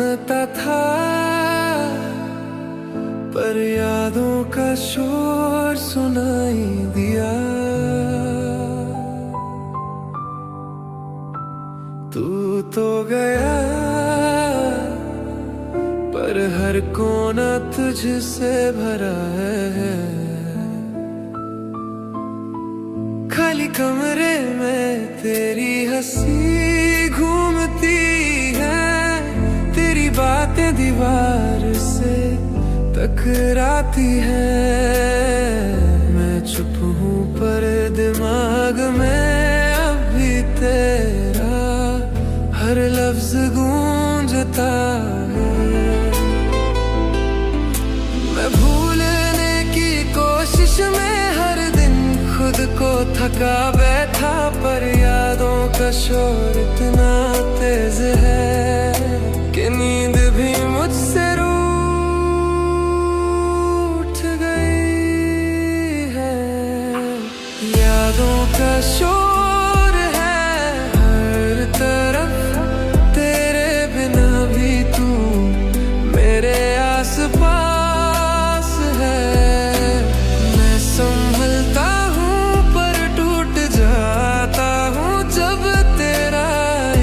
सुनता था, पर यादों का शोर सुनाई दिया। तू तो गया, पर हर कोना तुझसे भरा है। खाली कमरे में तेरी हंसी घूमती है, तेरी बातें दीवार से टकराती है। मैं चुप हूँ पर दिमाग में अभी तेरा हर लफ्ज गूंजता है। मैं भूलने की कोशिश में हर दिन खुद को थका बैठा, पर यादों का शोर इतना तेज है कि नींद भी मुझसे यादों का शोर है हर तरफ, तेरे बिना भी तू मेरे आसपास है। मैं संभलता हूँ पर टूट जाता हूँ जब तेरा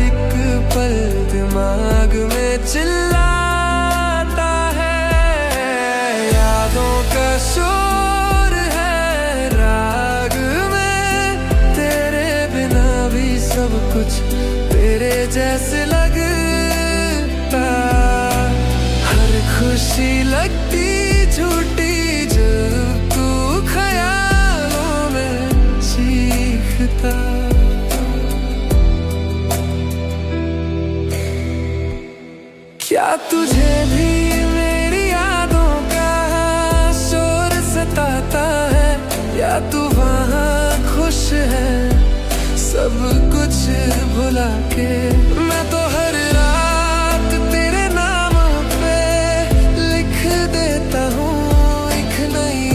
एक पल दिमाग में चिल्लाता है। यादों का शोर सब कुछ तेरे जैसे लगता, हर खुशी लगती झूठी जब तू ख्यालों में चीखता। क्या तुझे भी मेरी यादों का शोर सताता है, या तू वहाँ खुश है सब कुछ भुला के? मैं तो हर रात तेरे नाम पे लिख देता हूँ एक नई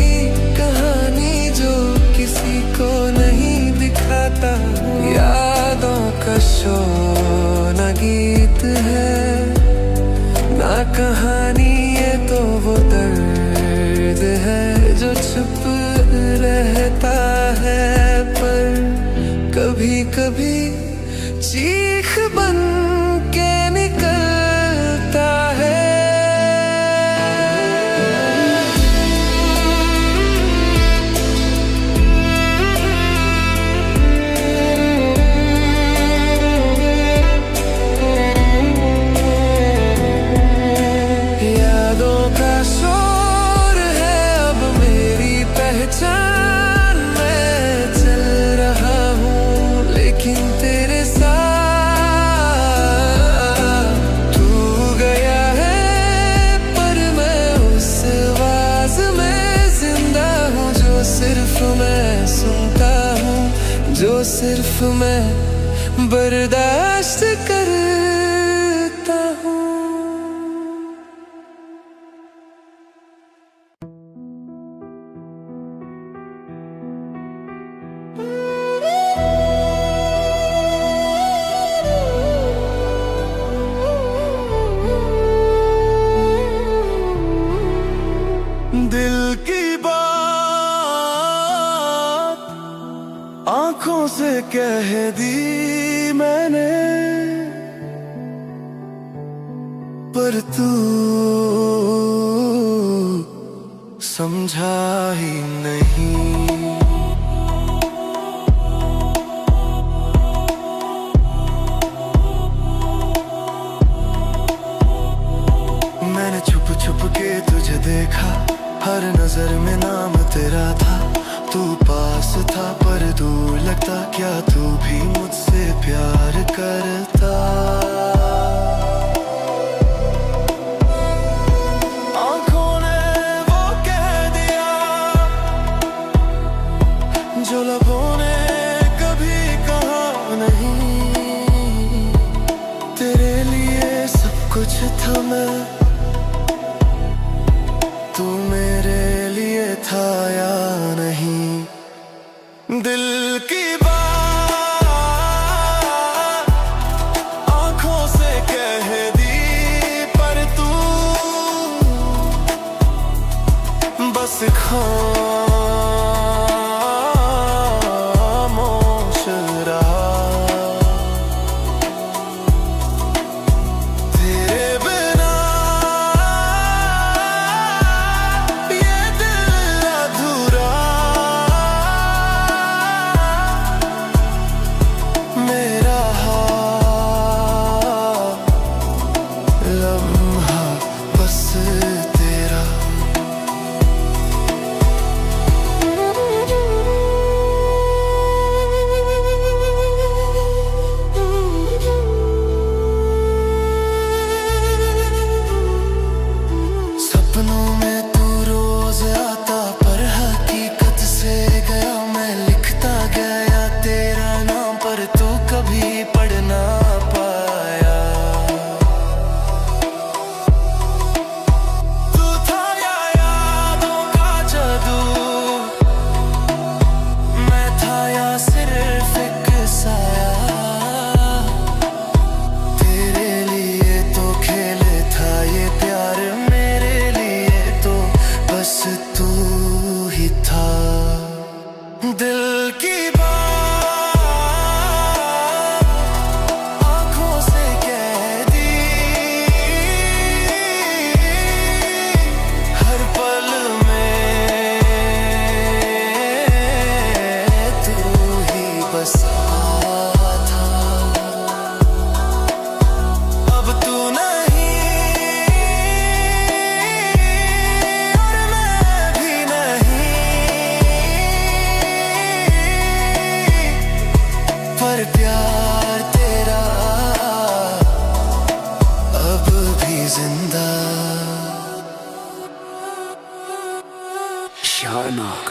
कहानी जो किसी को नहीं दिखाता हूँ। यादों का शोर ना गीत है ना कहानी, ये तो वो दर्द है जो छुप रहता है, पर कभी कभी चीख बन के निकलता है। यादों का शोर है अब मेरी पहचान, तेरे साथ तू गया है, पर मैं उस आवाज में जिंदा हूँ जो सिर्फ मैं सुनता हूँ, जो सिर्फ मैं बर्दाश्त करता हूँ। दिल की बात आंखों से कह दी मैंने, पर तू समझा ही नहीं। मैंने छुप छुप के तुझे देखा, हर नजर में नाम तेरा था। तू पास था पर दूर लगता, क्या तू भी मुझसे प्यार करता? आंखों ने वो कह दिया जो लबों ने कभी कहा नहीं। तेरे लिए सब कुछ था मैं, तू मेरे लिए था या नहीं? दिल की बात आंखों से कह दी, पर खामोश रहा। तेरे बिना ये दिल अधूरा, मेरा लम्हा बस तेरा। सपनों में तू रोज आता, पर हकीकत से गया मैं लिखता गया तेरा नाम, पर तू कभी पढ़ ना पाया। तू था या यादों का जादू, मैं था या सिर्फ एक साया। तेरे लिए तो खेल था ये प्यार, मेरे लिए तो बस तू ही था। दिल की बात आँखों से कह दी, हर पल में तू ही बसा था। अब तू नहीं और मैं भी नहीं, पर प्यार तेरा अब भी जिंदा। शानक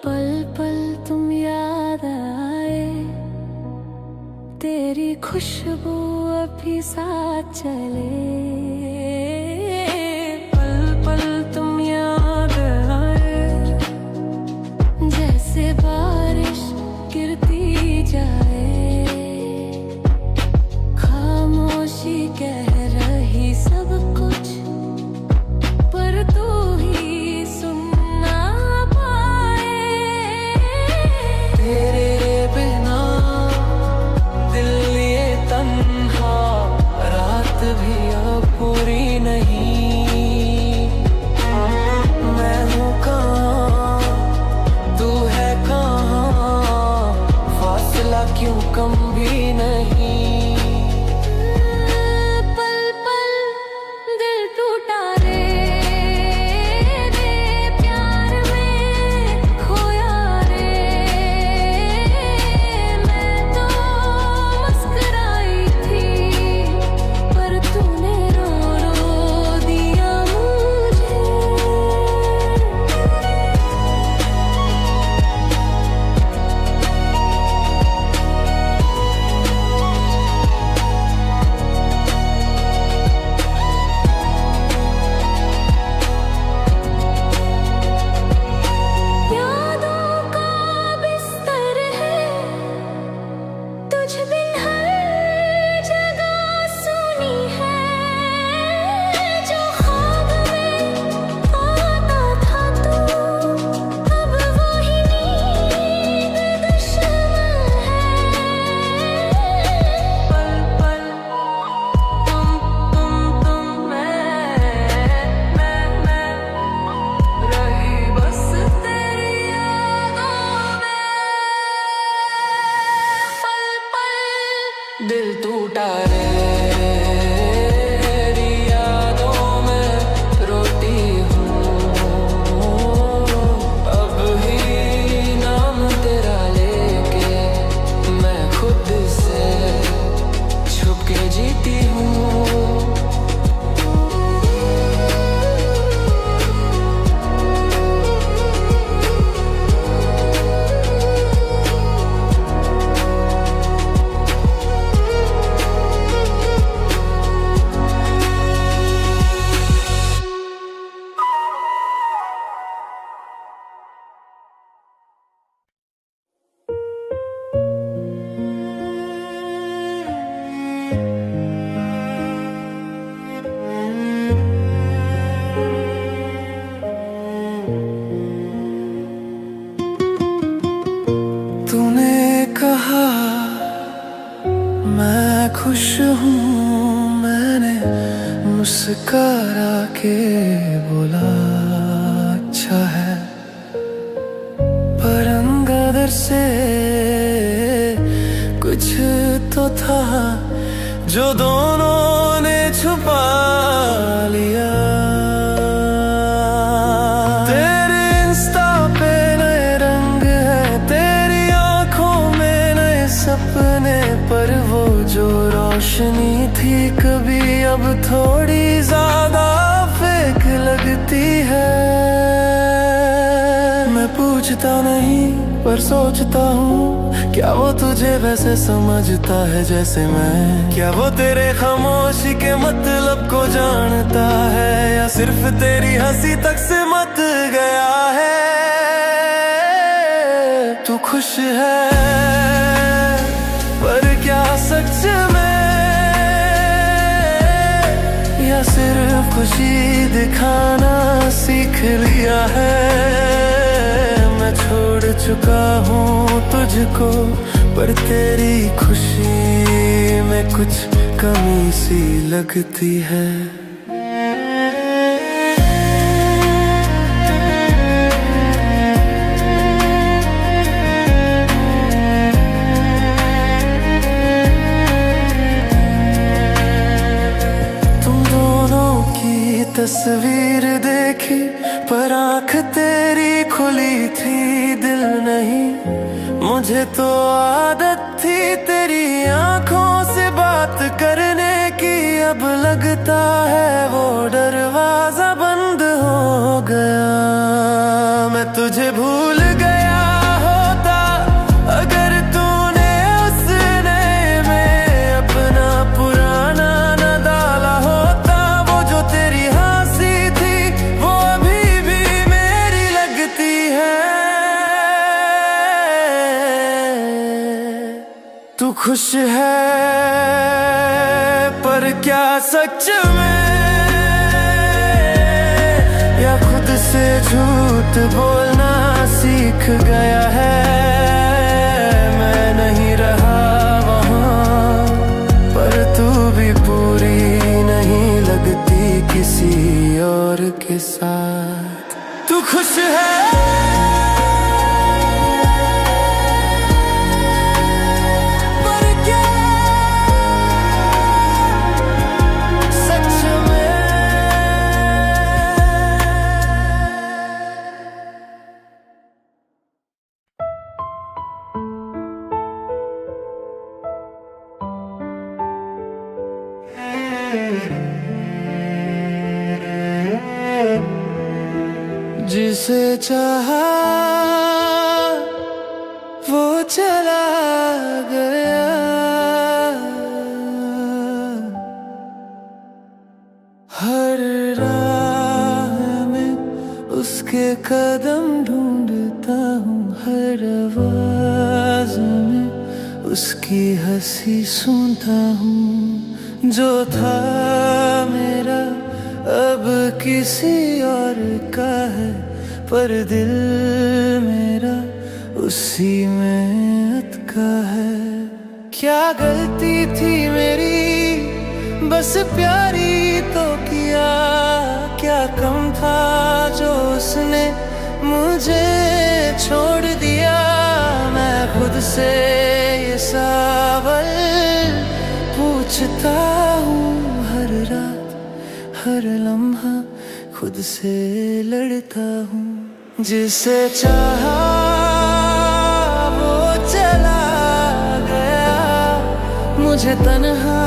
पल पल तुम याद आए, तेरी खुशबू अभी साथ चले। पल पल तुम याद आए, जैसे बारिश गिरती जाए। खामोशी कह रही सब कुछ, पर तू ही सुनना पाए। तेरे बिना दिल ये तन्हा, रात भी अब मुस्कुरा के बोला अच्छा है, पर अंदर से कुछ तो था जो दोनों ने छुपा लिया। तेरे इंस्टा पे नए रंग है, तेरी आंखों में नए सपने, पर वो जो रोशनी थी कभी अब थोड़ी ज्यादा फेक लगती है। मैं पूछता नहीं पर सोचता हूँ, क्या वो तुझे वैसे समझता है जैसे मैं? क्या वो तेरे खामोशी के मतलब को जानता है, या सिर्फ तेरी हंसी तक से मत गया है? तू खुश है पर क्या सच में, या सिर्फ खुशी दिखाना सीख लिया है? मैं छोड़ चुका हूँ तुझको, पर तेरी खुशी में कुछ कमी सी लगती है। तस्वीर देखी पर आँख तेरी खुली थी, दिल नहीं। मुझे तो आदत थी तेरी आँखों से बात करने की, अब लगता है वो दरवाजा बंद हो गया। मैं तुझे भूल गया होता अगर तूने उस नए में अपना पुराना न डाला होता। वो जो तेरी तू खुश है पर क्या सच में, या खुद से झूठ बोलना सीख गया है? मैं नहीं रहा वहाँ, पर तू भी पूरी नहीं लगती किसी और के साथ। तू खुश है जिसे चाहा वो चला गया, हर राह में उसके कदम ढूंढता हूँ, हर आवाज में उसकी हंसी सुनता हूँ। जो था मेरा अब किसी और का है, पर दिल मेरा उसी में अटका है। क्या गलती थी मेरी, बस प्यारी तो किया, क्या कम था जो उसने मुझे छोड़ दिया? मैं खुद से ये सवाल पूछता हूँ हर रात, हर लम्हा खुद से लड़ता हूँ। जिसे चाहा वो चला गया, मुझे तन्हा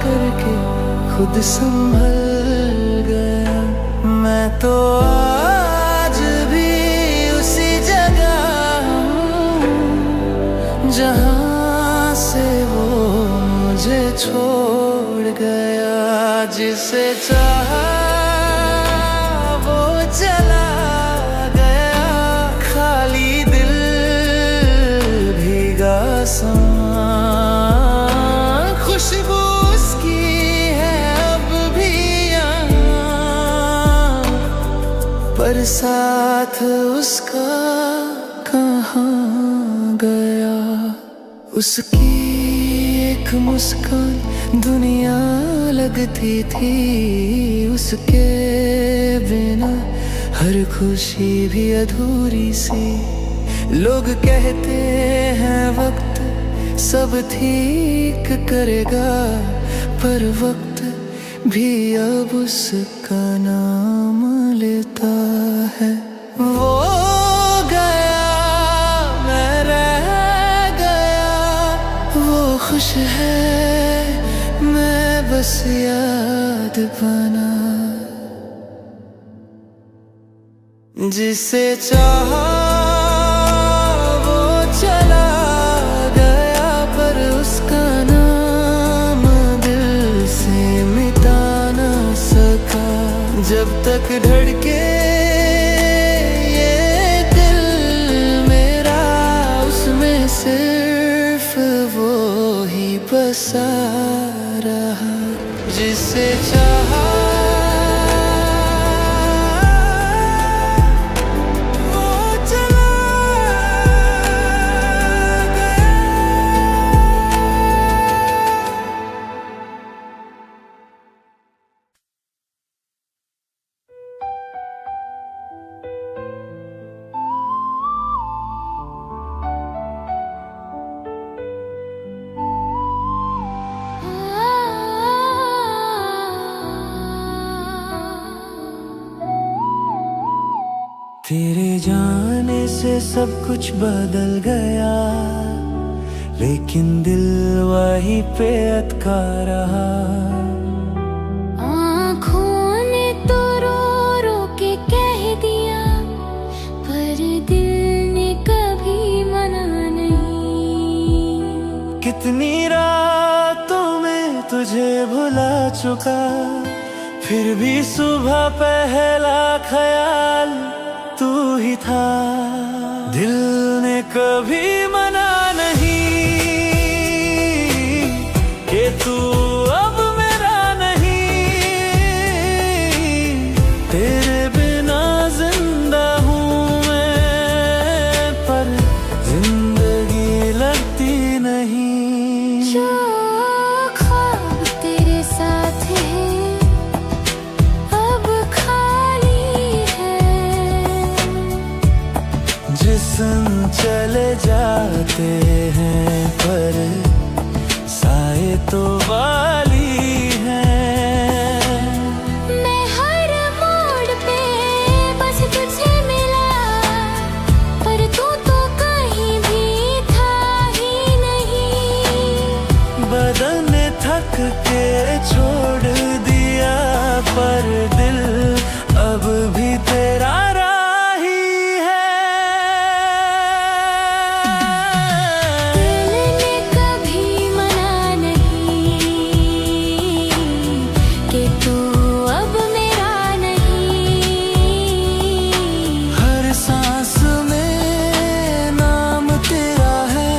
करके खुद संभल गया। मैं तो आज भी उसी जगह हूँ जहाँ से वो मुझे छोड़ गया। जिसे चाहा वो चला गया, खाली दिल भीगा समा, खुशबू उसकी है अब भी यहाँ, पर साथ उसका कहाँ गया? उसकी एक मुस्कान दुनिया लगती थी उसके बिना, हर खुशी भी अधूरी सी। लोग कहते हैं वक्त सब ठीक करेगा, पर वक्त भी अब उसका नाम लेता है। वो गया मैं रह गया, वो खुश है मैं बस याद बना। जिसे चाहा वो चला गया, पर उसका नाम दिल से मिटा ना सका। जब तक धड़के ये दिल मेरा, उसमें सिर्फ वो ही बसा रहा। जिसे चाहा तेरे जाने से सब कुछ बदल गया, लेकिन दिल वहीं पे अटका रहा। आँखों ने तो रो रो के कह दिया, पर दिल ने कभी मना नहीं। कितनी रातों में तुझे भुला चुका, फिर भी सुबह पहला ख्याल तू ही था। दिल ने कभी मना नहीं कि तू अब मेरा नहीं। तेरे बिना जिंदा हूँ मैं, पर जिंदगी लगती नहीं। जो ख्वाब तेरे साथ है अब खाली है, जिस्म चले जाते हैं पर साए तो वाली हैं। मैं हर मोड़ पे बस तुझे मिला, पर तू तो कहीं भी था ही नहीं। बदन थक के छोड़ दिया, पर दिल अब भी तेरा राही है। दिल ने कभी मना नहीं कि तू अब मेरा नहीं। हर सांस में नाम तेरा है,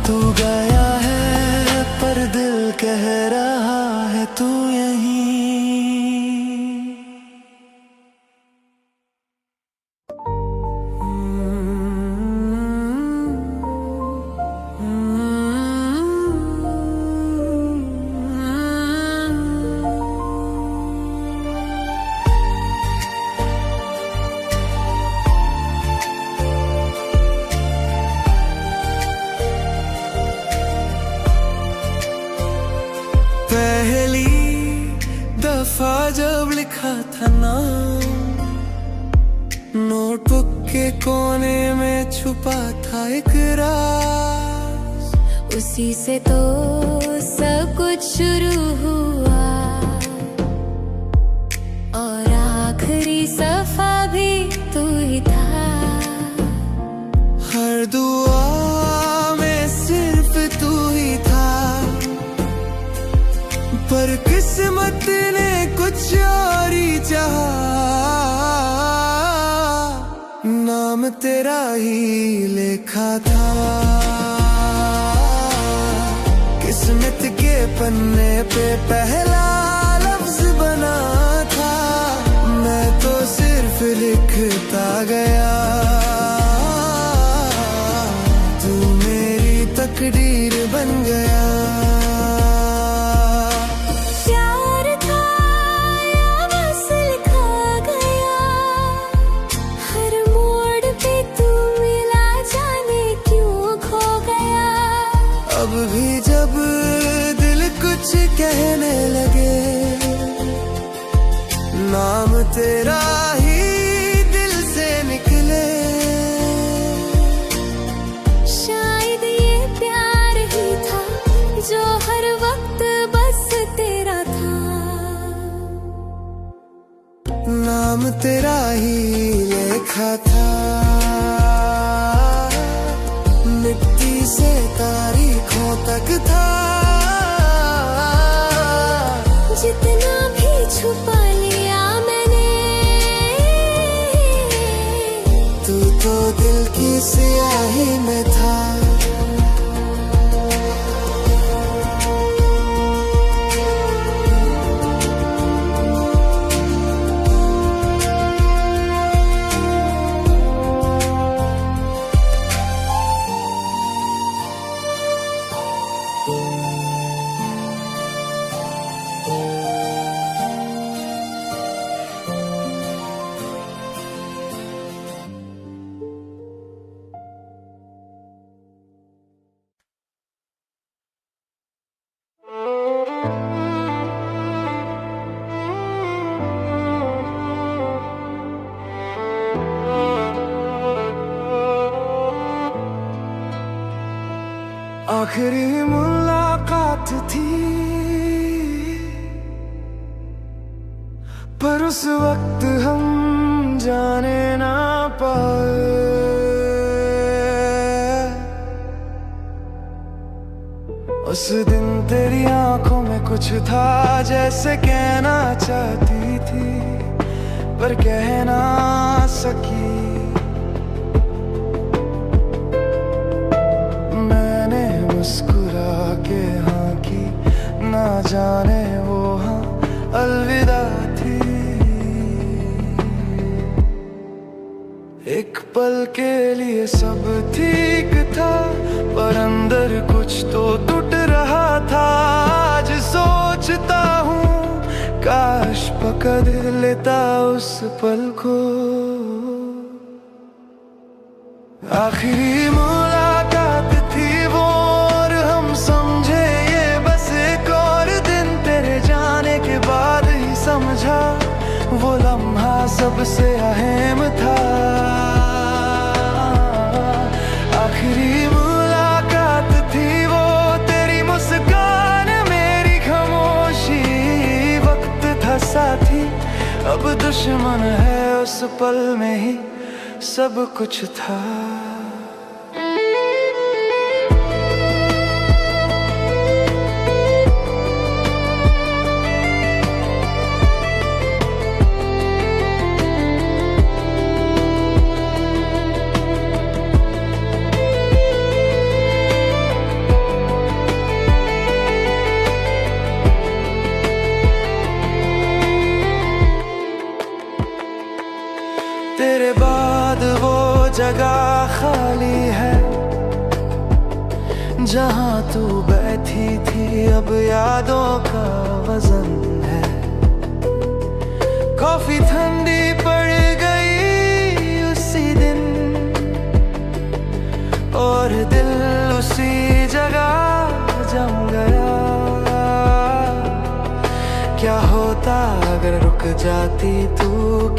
तू गया है पर दिल कह रहा है तू यहीं। पहली दफा जब लिखा था नाम, नोटबुक के कोने में छुपा था एक राज। उसी से तो सब कुछ शुरू हुआ, और आखिरी सफा भी तू ही था। हर दुआ में सिर्फ तू ही था, पर किस्मत ने कुछ और ही चाहा। नाम तेरा ही लिखा था, किस्मत के पन्ने पे पहला लफ्ज बना था। मैं तो सिर्फ लिखता गया, तू मेरी तकदीर बन गया। नाम तेरा ही लिखा था, मिट्टी से तारीखों तक था। जितना भी छुपा लिया मैंने, तू तो दिल की स्याही में था। आखिरी मुलाकात थी, पर उस वक्त हम जाने ना पाए। उस दिन तेरी आंखों में कुछ था, जैसे कहना चाहती थी पर कह ना सकी। मुस्कुरा के हाँ की, ना जाने वो हाँ अलविदा थी। एक पल के लिए सब ठीक था, पर अंदर कुछ तो टूट रहा था। आज सोचता हूँ काश पकड़ लेता उस पल को। आखिरी मुलाकात थी वो, समझे ये बस एक और दिन। तेरे जाने के बाद ही समझा वो लम्हा सबसे अहम था। आखिरी मुलाकात थी वो, तेरी मुस्कान मेरी खामोशी। वक्त था साथी, अब दुश्मन है। उस पल में ही सब कुछ था। तेरे बाद वो जगह खाली है, जहाँ तू बैठी थी अब यादों का वजन है। कॉफी ठंडी पड़ गई उसी दिन, और दिल उसी जगह जम गया। क्या होता अगर रुक जाती तू,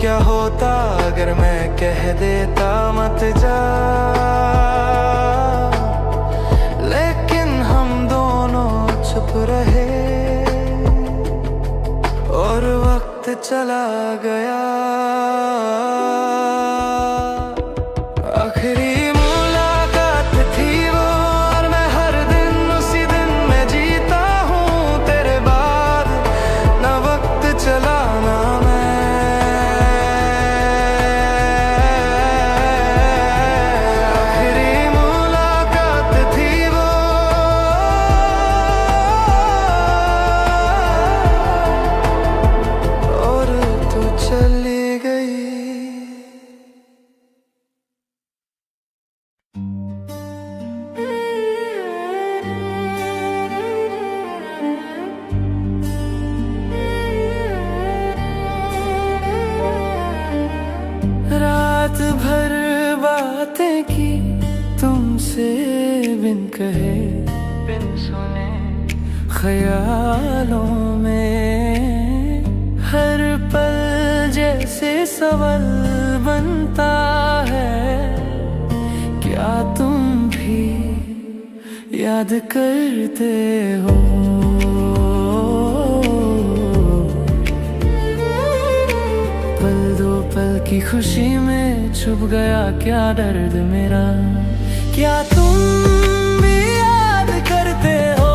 क्या होता अगर मैं कह देता मत जा। लेकिन हम दोनों चुप रहे और वक्त चला गया। आखिरी मुलाकात थी वो, और मैं हर दिन उसी दिन में जीता हूँ। तेरे बाद ना वक्त चला ना मैं। आखिरी मुलाकात थी वो, और तू चली गई। रात भर बातें की तुमसे, बिन कहे बिन सुने ख्यालों में। हर पल जैसे सवाल बनता है, क्या तुम भी याद करते हो? पल दो की खुशी में छुप गया क्या दर्द मेरा। क्या तुम भी याद करते हो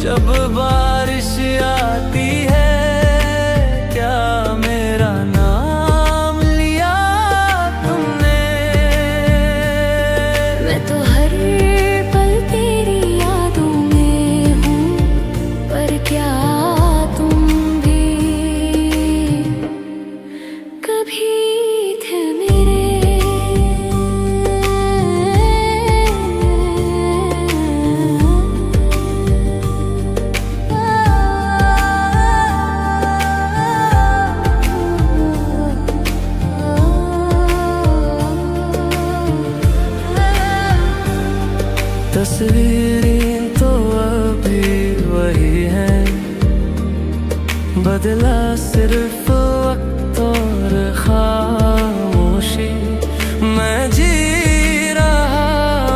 जब बारिश आती है, क्या मेरा नाम लिया तुमने? मैं तो हर पल तेरी यादों में हूँ, पर क्या तुम भी कभी थे मेरे? तस्वीरें तो अभी वही है, बदला सिर्फ वक्त और खामोशी। मैं जी रहा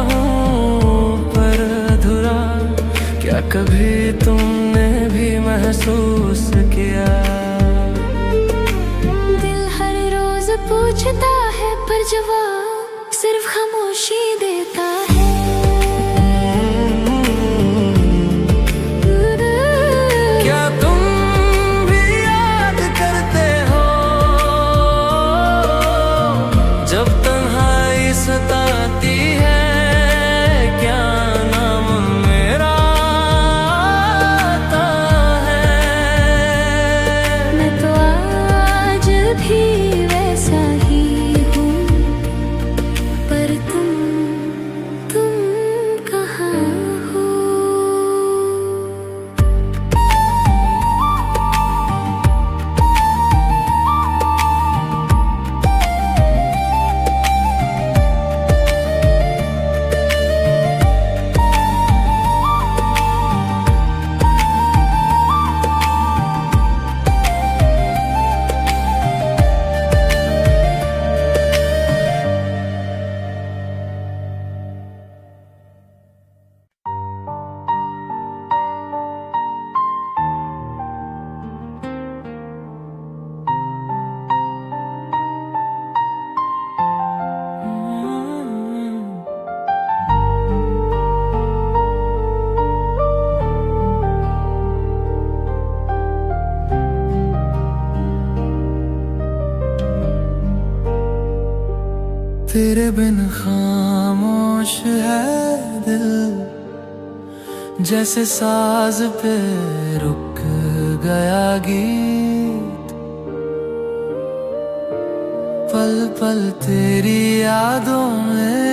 हूँ पर अधूरा, क्या कभी तुमने भी महसूस किया? दिल हर रोज पूछता है पर जवाब सिर्फ खामोशी देता है। जब तन्हाई सताती है, क्या नाम मेरा आता है? मैं तो आज भी वैसा ही हूँ, पर तुम कहाँ हो? तेरे बिन खामोश है दिल, जैसे साज पे रुक गया गीत। पल पल तेरी यादों में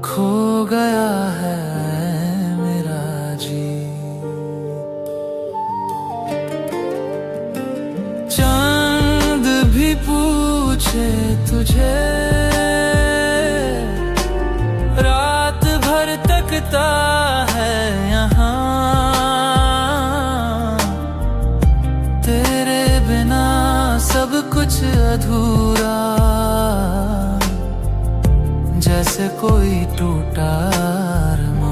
खो गया है मेरा जी। चांद भी पूछे तुझे, रात भर तकता है यहाँ। तेरे बिना सब कुछ अधूरा, जैसे कोई टूटा अरमान।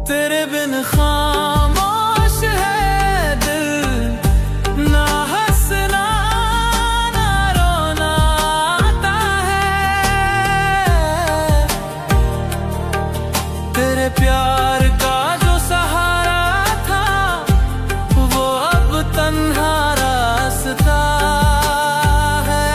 तेरे बिन खामोश है दिल, ना हंसना ना रोना आता है। तेरे प्यार का जो सहारा था, वो अब तन्हा रास्ता है।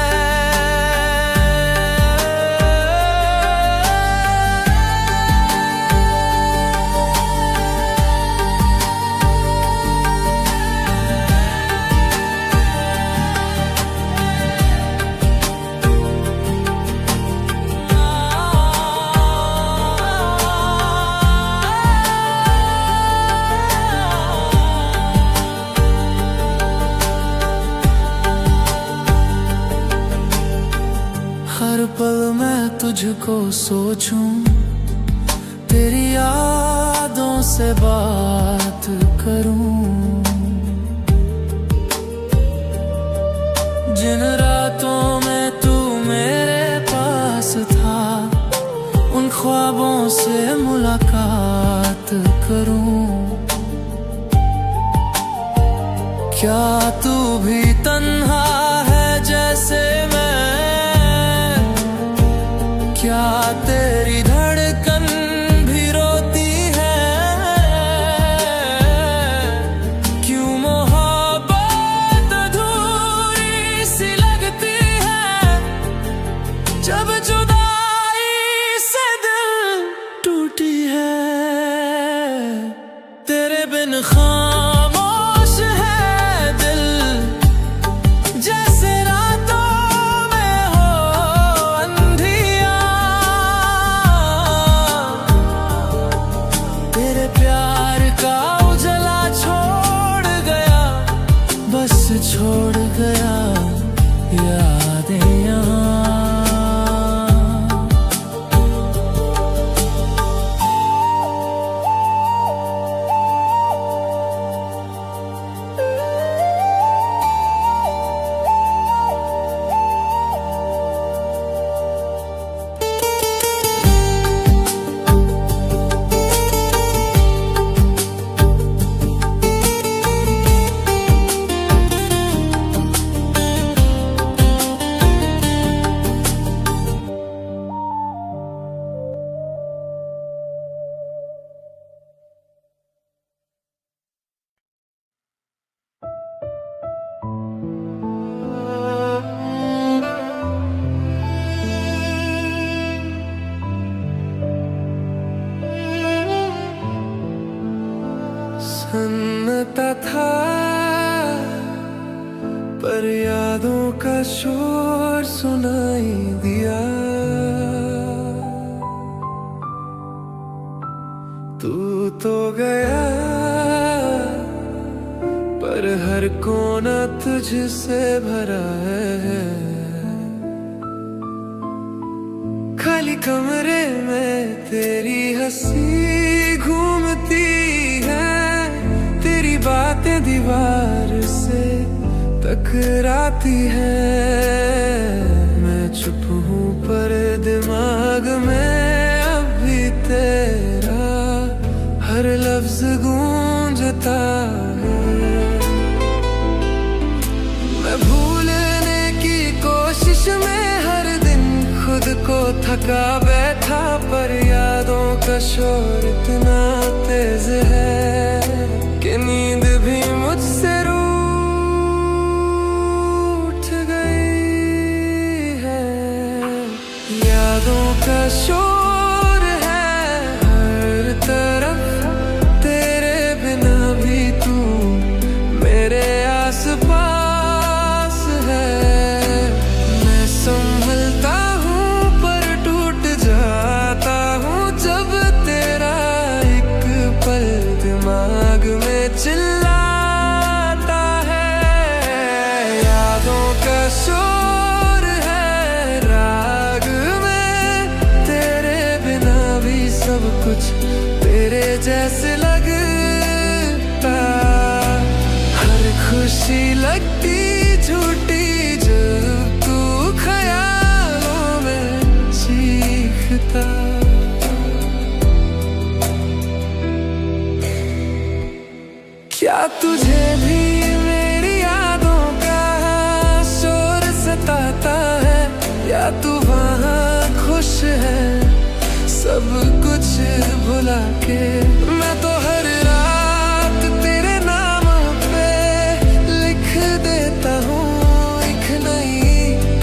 हर पल मैं तुझको सोचूं, तेरी यादों से बात करूं। जिन रातों में तू मेरे पास था, उन ख्वाबों से मुलाकात करूं। क्या तू भी तन्हा है जैसे मैं? क्या तेरी धड़कन भी रोती है? क्यों मोहब्बत अधूरी सी लगती है जब जुदाई से दिल टूटी है? तेरे बिन खामोश है दिल, जैसे रातों में हो अंधिया। तेरे प्यार का उजला छोड़ गया, बस छोड़ गया यादें यहाँ। सन्नाटा था पर यादों का शोर सुनाई दिया। तू तो गया पर हर कोना तुझसे भरा है। खाली कमरे में तेरी हंसी घूमती है, तेरी बातें दीवार से टकराती है। मैं चुप हूँ पर दिमाग में अभी तेरा हर लफ्ज गूंजता है। मैं भूलने की कोशिश में हर दिन खुद को थका बैठा, पर यादों का शोर इतना तेज है कि नींद भी मुझसे रूठ गई है। यादों का शोर है हर तरफ, तेरे बिना भी तू मेरे आसपास है। मैं संभलता हूँ पर टूट जाता हूँ जब तेरा एक पल दिमाग में चिल्लाता है। यादों का शोर है राग में, तेरे बिना भी सब कुछ तेरे जैसे लगता। हर खुशी लगती झूठी जब तू ख्यालों में चीखता। क्या तुझे भी मेरी यादों का शोर सताता है, या तू वहाँ खुश है सब कुछ भुला के? मैं तो हर रात तेरे नाम पे लिख देता हूँ एक नई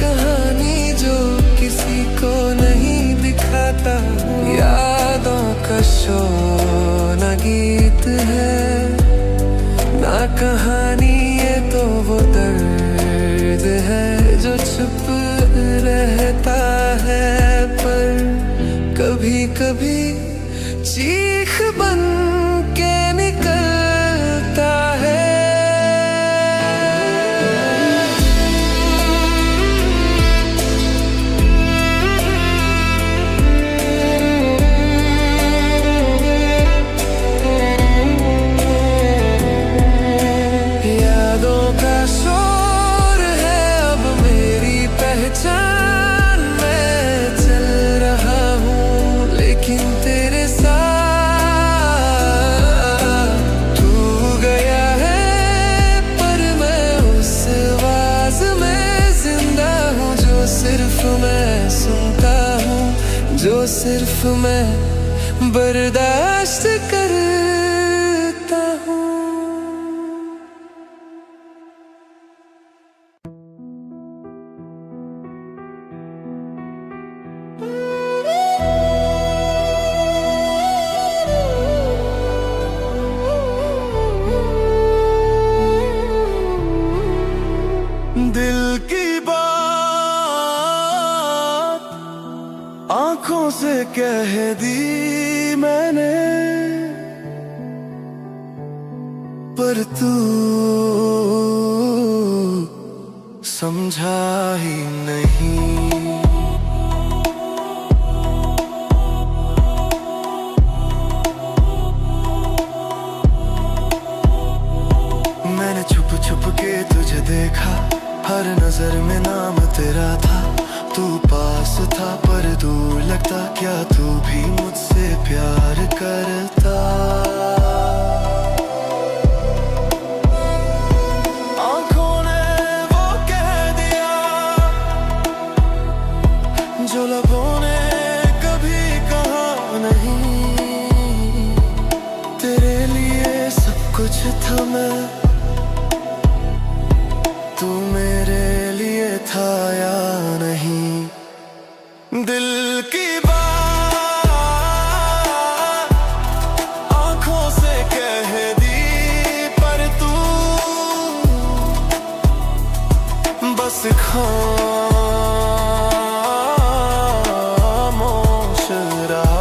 कहानी जो किसी को नहीं दिखाता हूँ। यादों का शोर न गीत है ना कहानी, ये तो वो दर्द है जो छुप रहता है, पर कभी कभी चीख बन के निकलता है। सिर्फ मैं बर्दाश्त करता हूँ। दिल की बात आंखों से कह दी मैंने, पर तू समझा ही नहीं। मैंने छुप छुप के तुझे देखा, हर नजर में नाम तेरा था। तू पास था पर दूर लगता, क्या तू भी मुझसे प्यार करता? आंखों ने वो कह दिया जो लबों ने कभी कहा नहीं। तेरे लिए सब कुछ था मैं, तू मेरे लिए था या नहीं। दिल की बात आंखों से कह दी, पर तू बस खामोश रहा।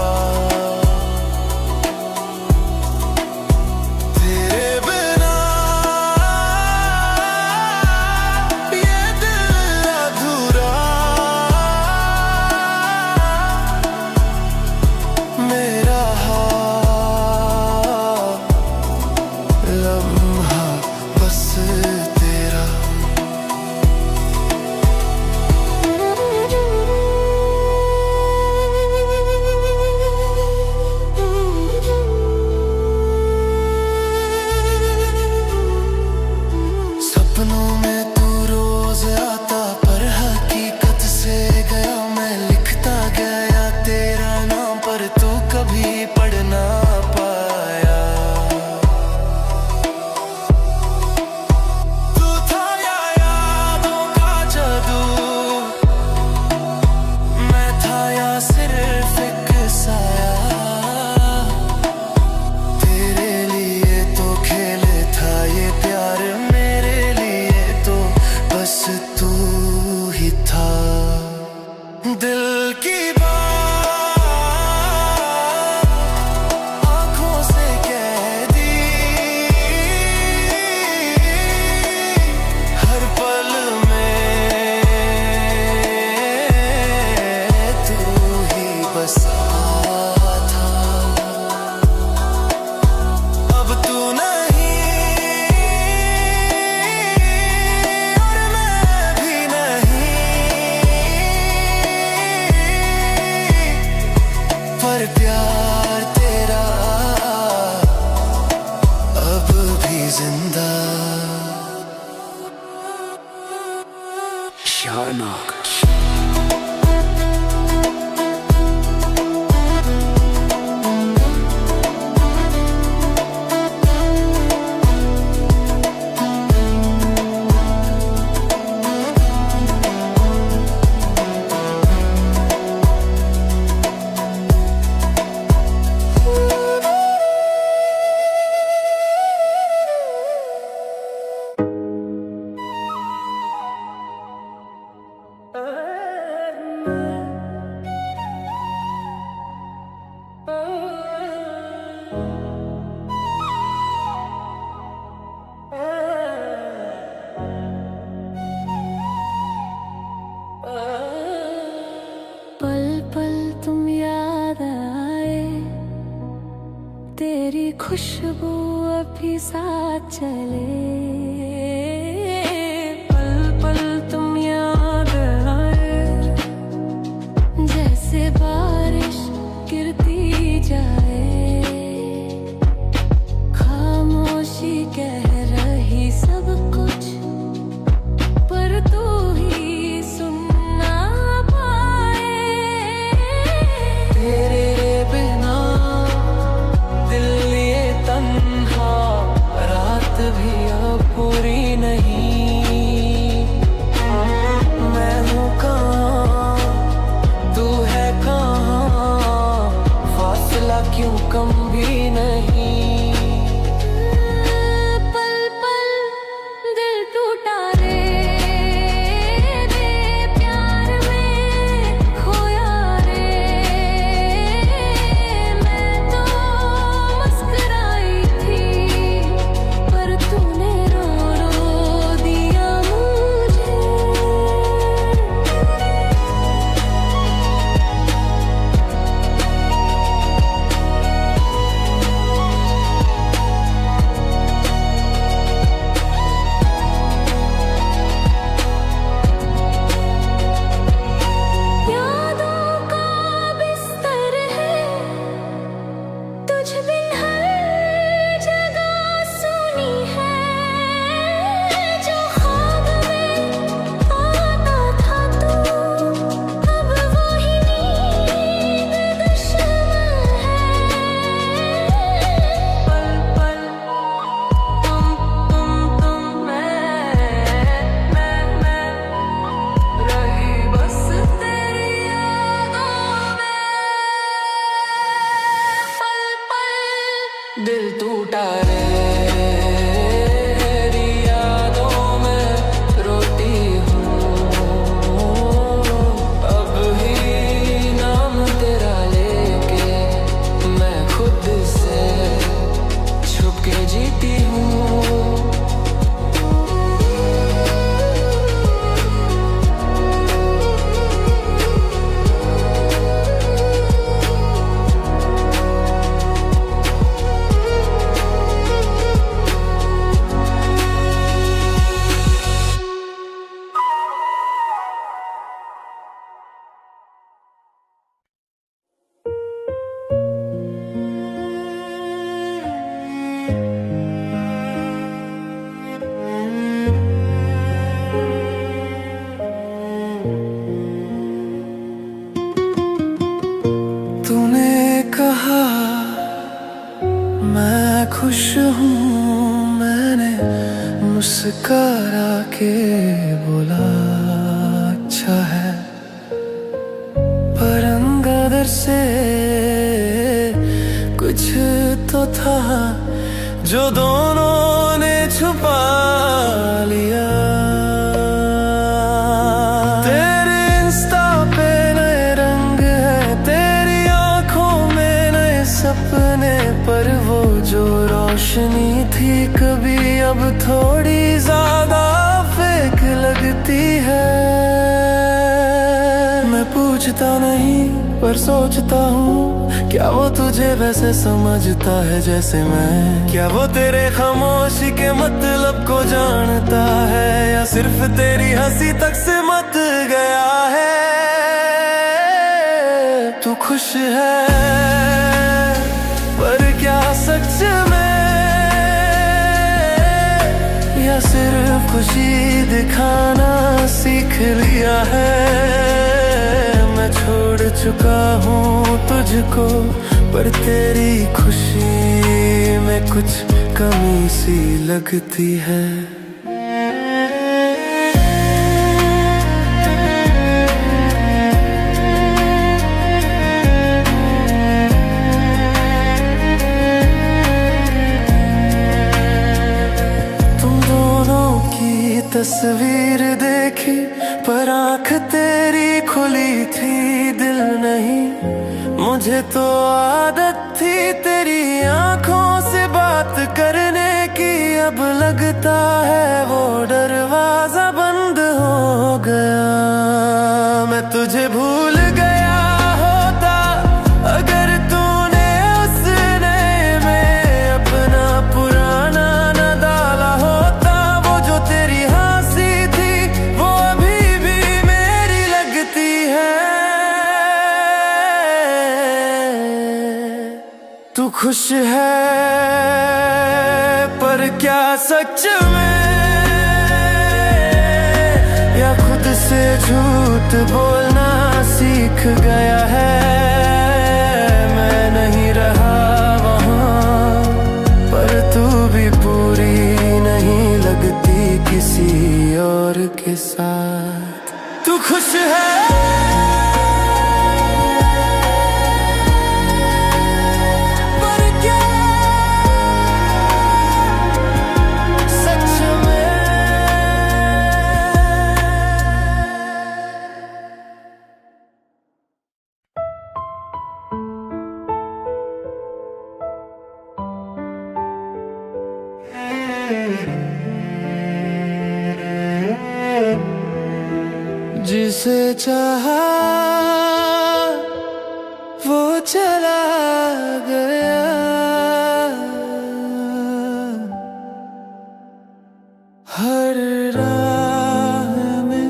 दिल की बात आंखों से कह दी, हर पल में तू ही बसा था। अब तू नहीं और मैं भी नहीं, पर प्यार तेरा अब भी जिंदा। शानक पल पल तुम याद आए, तेरी खुशबू अभी साथ चले। पल पल तुम याद आए, जैसे बारिश गिरती जाए। खामोशी कह रही सब कुछ, पर तू ही सुन ना पाए। भी नहीं। पल पल दिल टूटा रे, रे प्यार में खोया रे। मैं तो मुस्कुराई थी पर तूने रो रो दिया मुझे। यादों का बिस्तर है तुझ बिन हर जगह सुनी है। जो ख्वाब में आता था तू अब वही नींद दुश्मन है। पल पल तुम मैं रही बस तेरी यादों में। पल पल दिल टूटा रे, तेरी यादों में रोती हूँ। अब ही नाम तेरा लेके मैं खुद से छुप के जीती हूँ। तूने कहा मैं खुश हूँ, मैंने मुस्कुरा के बोला अच्छा है। पर अंदर से कुछ तो था जो दोनों ने छुपा लिया। तेरे इंस्टा पे नए रंग है, तेरी आंखों में नए सपने, पर वो जो रोशनी थी कभी अब थोड़ी ज्यादा फेक लगती है। मैं पूछता नहीं पर सोचता हूँ, क्या वो तुझे वैसे समझता है जैसे मैं? क्या वो तेरे खामोशी के मतलब को जानता है, या सिर्फ तेरी हंसी तक से मत गया है? तू खुश है पर क्या सच में, या सिर्फ खुशी दिखाना सीख लिया है? मैं छोड़ चुका हूँ तुझको, पर तेरी खुशी में कुछ कमी सी लगती है। तुम दोनों की तस्वीर देखी पर आँख तेरी खुली थी, दिल नहीं। मुझे तो आदत थी तेरी आंखों से बात करने की, अब लगता है वो दरवाजा बंद हो गया। मैं तुझे भूल गया होता अगर तूने उस नए में अपना पुराना न डाला होता। वो जो तेरी हंसी थी वो अभी भी मेरी लगती है। तू खुश है पर क्या सच में, या खुद से झूठ बोलना सीख गया है? मैं नहीं रहा वहाँ पर तू भी पूरी नहीं लगती किसी और के साथ। तू खुश है पर क्या जिसे चाहा वो चला गया। हर राह में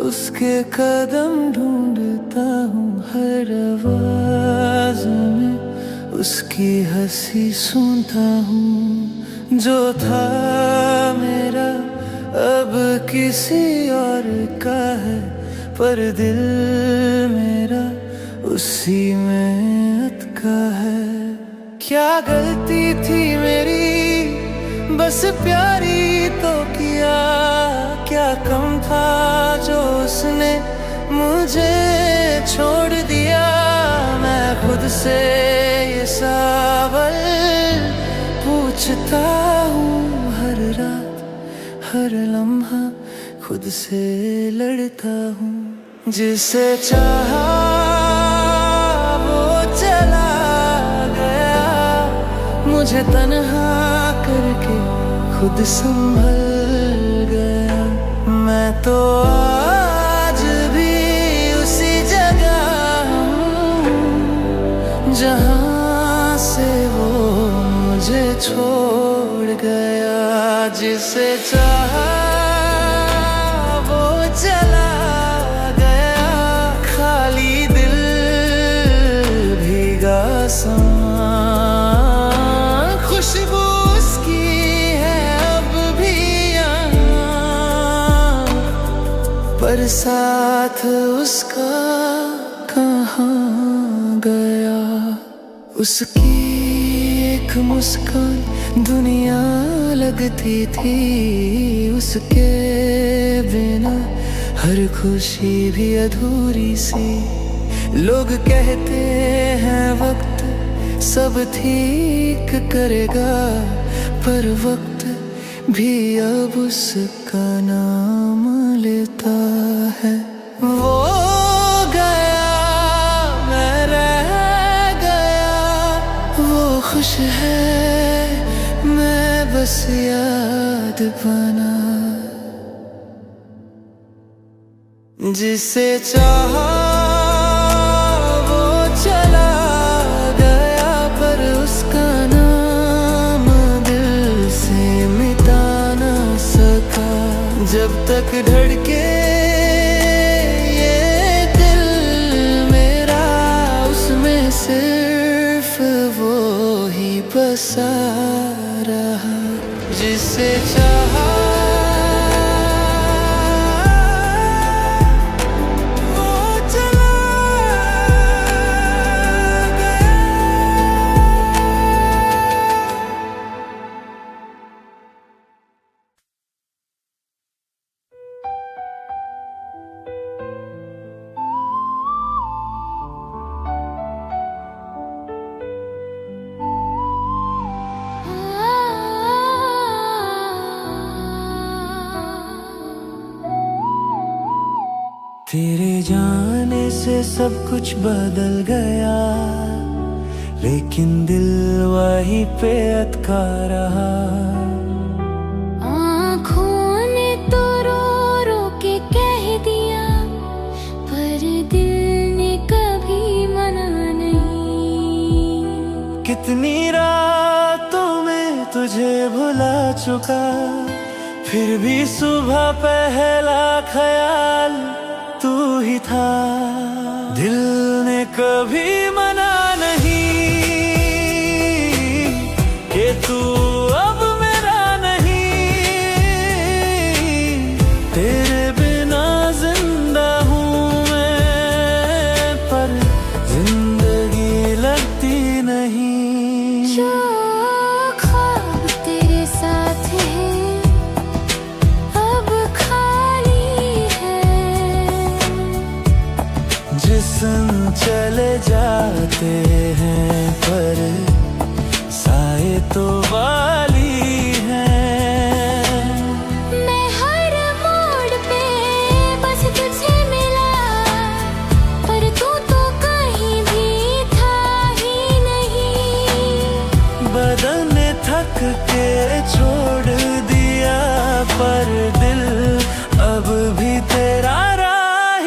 उसके कदम ढूंढता हूँ, हर आवाज में उसकी हंसी सुनता हूँ। जो था मेरा अब किसी और का है, पर दिल मेरा उसी में अटका है। क्या गलती थी मेरी, बस प्यारी तो किया। क्या कम था जो उसने मुझे छोड़ दिया। मैं खुद से ये सवाल पूछता हूँ, हर रात हर लम्हा खुद से लड़ता हूँ। जिसे चाहा वो चला गया, मुझे तन्हा करके खुद संभल गया। मैं तो आज भी उसी जगह हूँ जहाँ से वो मुझे छोड़ गया। जिसे चाहा वो चला गया, खाली दिल भीगा समा। खुशबू उसकी है अब भी यहाँ, पर साथ उसका कहाँ गया। उसकी एक मुस्कान दुनिया लगती थी, उसके बिना हर खुशी भी अधूरी सी। लोग कहते हैं वक्त सब ठीक करेगा, पर वक्त भी अब उसका नाम लेता है। वो गया मैं रह गया, वो खुश है मैं बस याद बना। जिसे चाहा वो चला गया, पर उसका नाम दिल से मिटा ना सका। जब तक धड़के ये दिल मेरा, उसमें सिर्फ वो ही बसा रहा। जिसे चाहा वो चला गया। तेरे जाने से सब कुछ बदल गया, लेकिन दिल वहीं पे अटका रहा। आँखों ने तो रो रो के कह दिया, पर दिल ने कभी मना नहीं। कितनी रातों में तुझे भुला चुका, फिर भी सुबह पहला ख्याल तू ही था। दिल ने कभी मना नहीं कि तू अब मेरा नहीं। तेरे बिना जिंदा हूँ मैं, पर जिंदगी लगती नहीं। जो ख्वाब तेरे साथ है अब खाली है। जिस्म चले जाते हैं पर साए तो वाली हैं। मैं हर मोड़ पे बस तुझे मिला, पर तू तो कहीं भी था ही नहीं। बदन ने थक के छोड़ दिया, पर दिल अब भी तेरा राही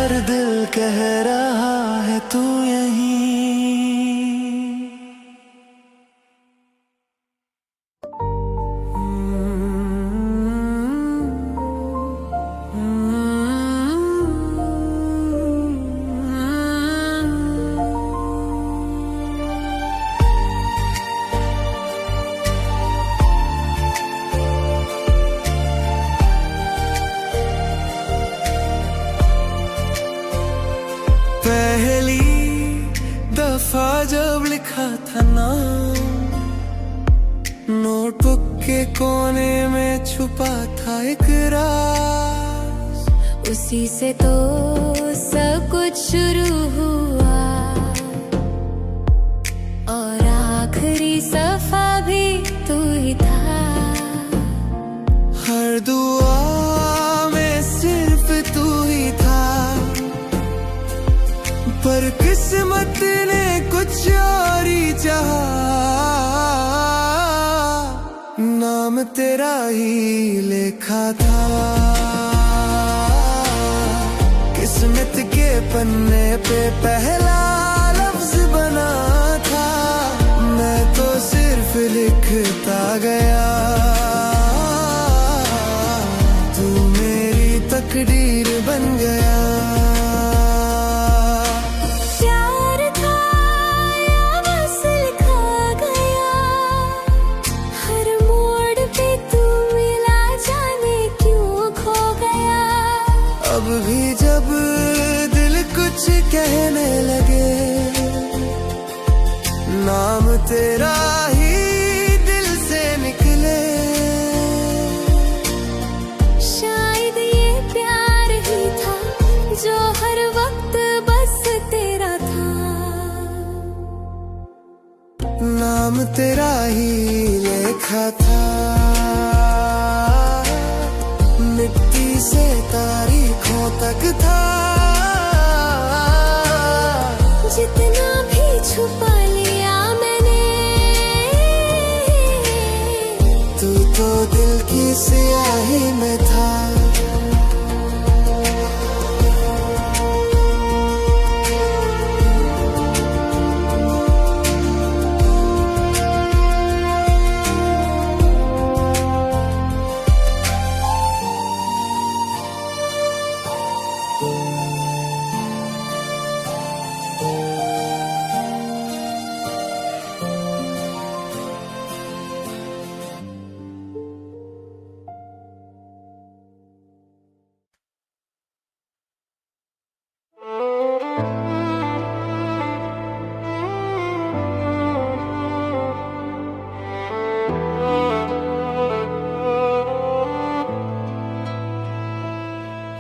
पर दिल कह रहा है तू यहीं। जब लिखा था नाम नोटबुक के कोने में छुपा था एक राज, उसी से तो सब कुछ शुरू हुआ और आखिरी सफा भी तू ही था। हर दुआ में सिर्फ तू ही था, पर किस्मत ने कुछ और ही चाहा। नाम तेरा ही लिखा था, किस्मत के पन्ने पे पहला लफ्ज बना था। मैं तो सिर्फ लिखता गया, तू मेरी तकदीर बन गया। अब भी जब दिल कुछ कहने लगे, नाम तेरा ही दिल से निकले। शायद ये प्यार ही था जो हर वक्त बस तेरा था। नाम तेरा ही लिखा था, मिट्टी से तारीखों तक था। जितना भी छुपा लिया मैंने, तू तो दिल की स्याही में था।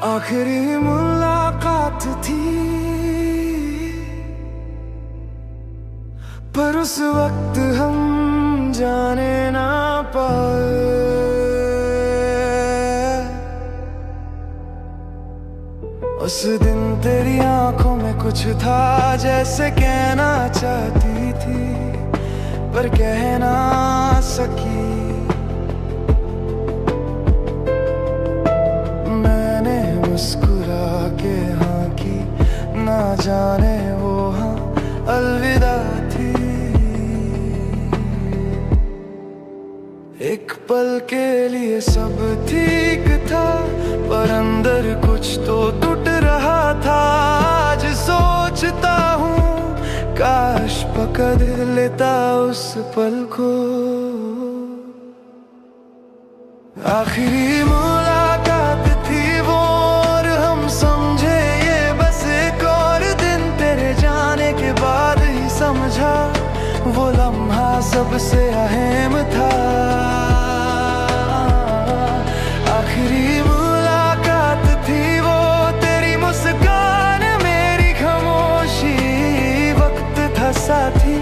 आखिरी मुलाकात थी, पर उस वक्त हम जाने ना पाए। उस दिन तेरी आंखों में कुछ था जैसे कहना चाहती थी, पर कह ना सकी। मुस्कुरा के हाँ की, ना जाने वो हाँ अलविदा थी। एक पल के लिए सब ठीक था, पर अंदर कुछ तो टूट रहा था। आज सोचता हूँ काश पकड़ लेता उस पल को। आखिरी मुलाकात थी वो, और हम समझे ये बस एक और दिन। तेरे जाने के बाद ही समझा वो लम्हा सबसे अहम था। आखिरी मुलाकात थी वो, तेरी मुस्कान मेरी खामोशी, वक्त था साथी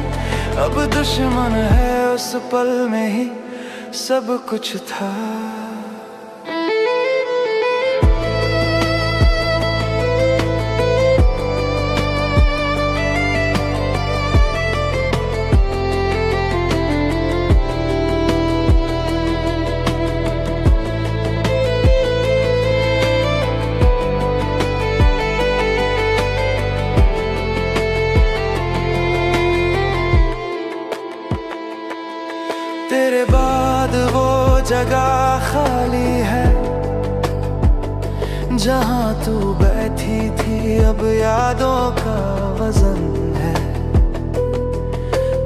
अब दुश्मन है। उस पल में ही सब कुछ था। जहाँ तू बैठी थी अब यादों का वजन है।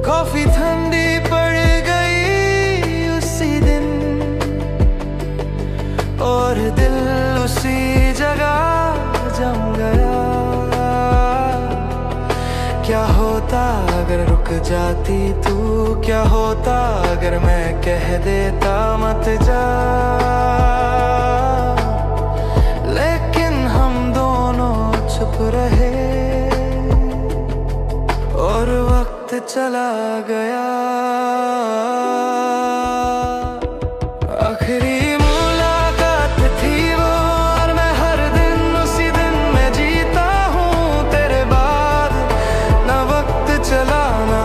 कॉफी ठंडी पड़ गई उसी दिन और दिल उसी जगह जम गया। क्या होता अगर रुक जाती तू, क्या होता अगर मैं कह देता मत जा। लेकिन हम दोनों चुप रहे और वक्त चला गया। आखिरी मुलाकात थी वो और मैं हर दिन उसी दिन में जीता हूँ तेरे बाद। ना वक्त चला ना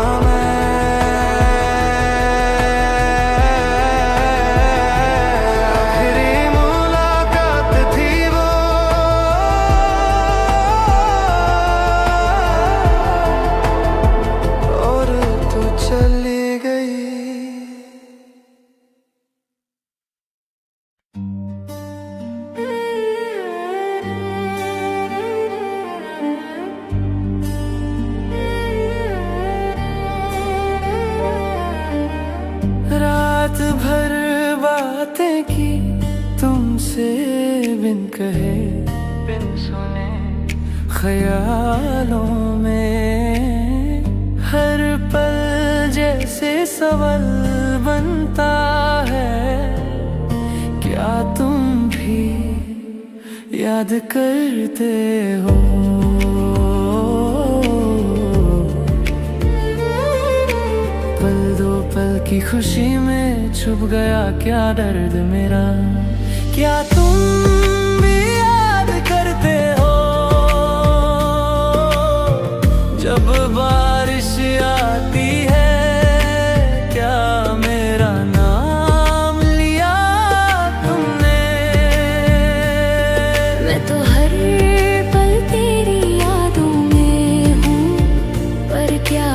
रात भर बातें की तुमसे बिन कहे बिन सुने ख्यालों में। हर पल जैसे सवाल बनता है, क्या तुम भी याद करते हो। पल की खुशी में छुप गया क्या दर्द मेरा। क्या तुम भी याद करते हो जब बारिश आती है। क्या मेरा नाम लिया तुमने। मैं तो हर पल तेरी यादों में हूँ, पर क्या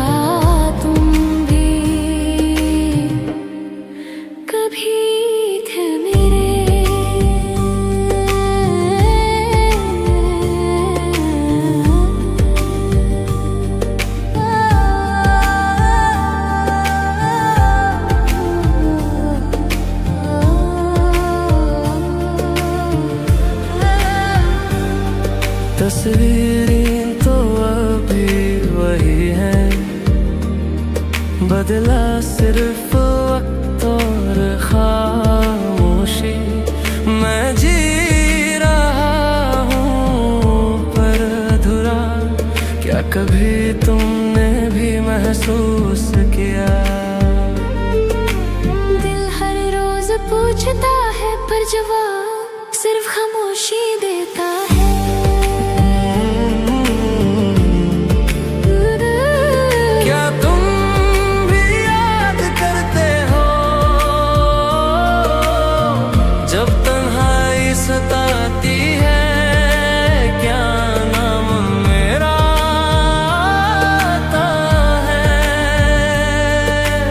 तस्वीरें तो अभी वही है, बदला सिर्फ वक्त और खामोशी। मैं जी रहा हूँ पर अधूरा, क्या कभी तुमने भी महसूस किया। दिल हर रोज पूछता है पर जवाब सिर्फ खामोशी देता है। जब तन्हाई सताती है क्या नाम मेरा आता है।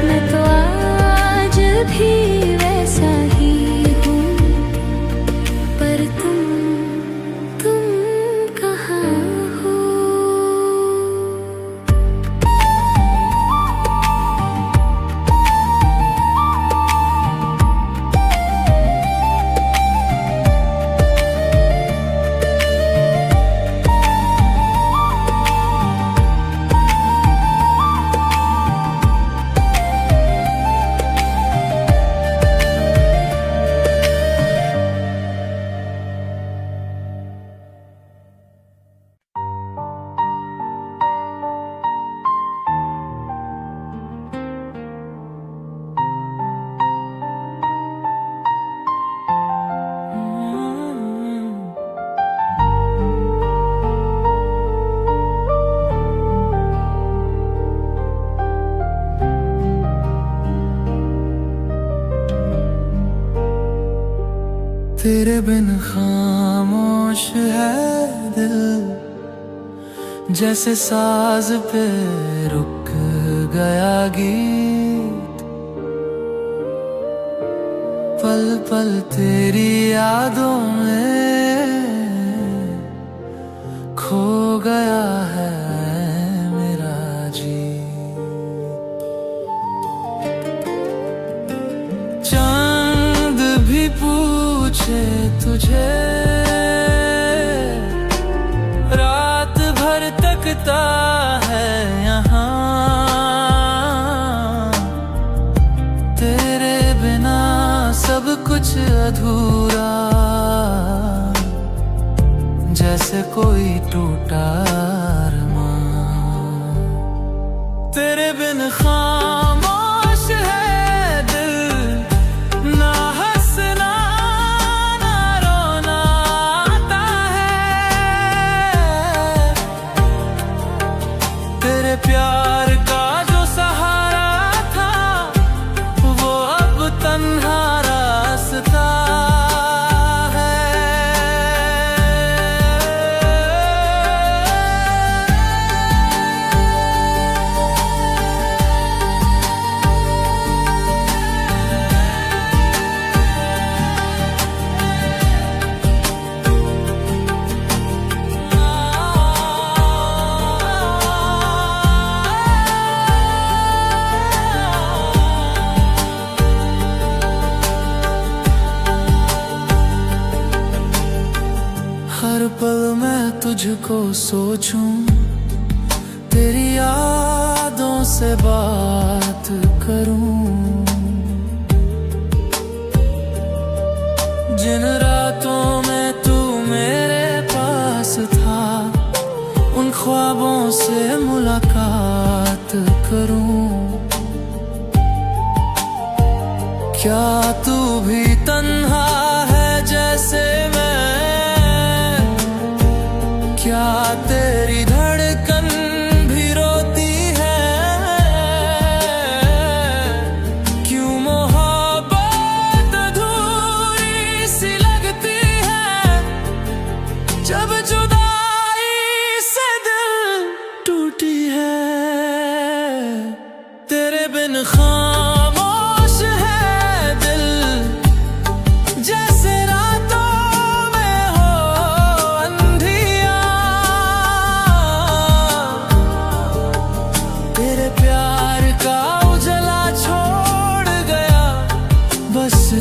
मैं तो आज भी वैसा ही हूँ, पर तुम कहाँ हो। तेरे बिन खामोश है दिल, जैसे साज पे रुक गया गीत। पल पल तेरी यादों में खो गया है मेरा जी। चांद भी पूछे तुझे, रात भर तकता है यहाँ, तेरे बिना सब कुछ अधूरा, जैसे कोई टूटा अरमान। तेरे बिन खामोश है दिल, ना हंसना ना रोना आता है। तेरे प्यार का जो सहारा था, वो अब तन्हा रास्ता। हर पल मैं तुझको सोचूं, तेरी यादों से बात करूं। जिन रातों में तू मेरे पास था, उन ख्वाबों से मुलाकात करूं। क्या तू भी तन्हा है जैसे मैं? क्या तेरी धड़कन भी रोती है? क्यों मोहब्बत अधूरी सी लगती है, जब जुदाई से दिल टूटी है। तेरे बिन खामोश है दिल, जैसे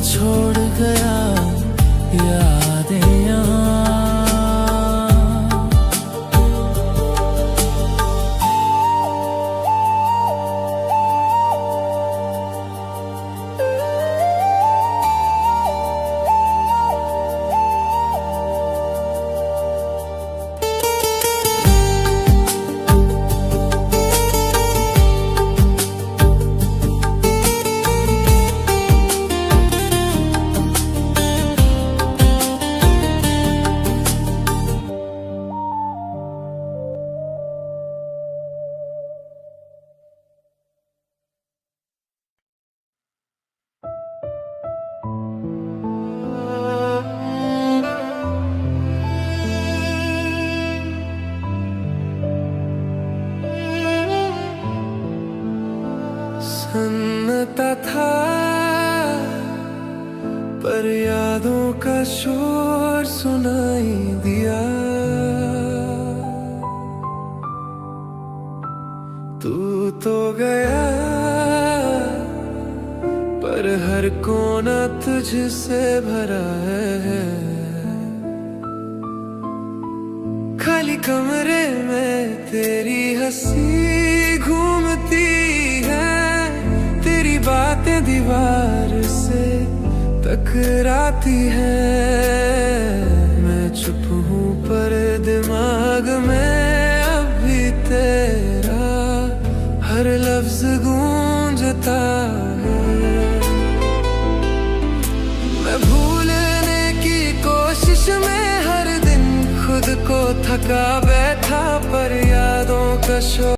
छोड़ गया यादें यहाँ। सन्नाटा था पर यादों का शोर सुनाई दिया। तू तो गया पर हर कोना तुझसे भरा है। खाली कमरे में तेरी हंसी घूमती है, तेरी बातें दीवार से टकराती है। मैं चुप हूँ पर दिमाग में अभी तेरा हर लफ्ज गूंजता है। मैं भूलने की कोशिश में हर दिन खुद को थका बैठा, पर यादों का शोर